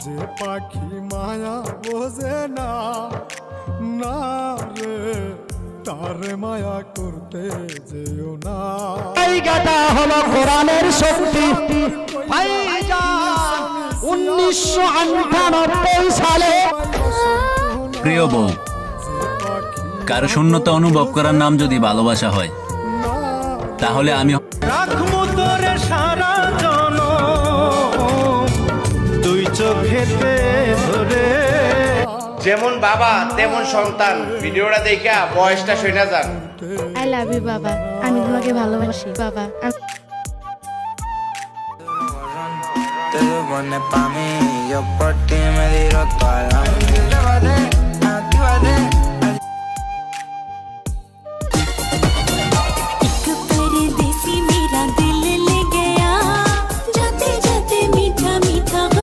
যে পাখি মায়া বোঝে না, না রে তারে মায়া করতে যেও না। এই গাটা হলো কোরআনের শক্তি। ভাইজান 1998 সালে প্রিয় বউ, কারো শূন্যতা অনুভব করার নাম যদি ভালোবাসা হয়, তাহলে আমি রাখবো তোরে সারা জনম দুই চোখেতে ধরে। যেমন বাবা তেমন সন্তান, ভিডিওটা দেখা বয়সটা শুনে যান। আই লাভ ইউ বাবা, আমি তোমাকে ভালোবাসি বাবা। Te lo pones pa' mí, yo por ti me tiro toda la vida. Actívate, actívate.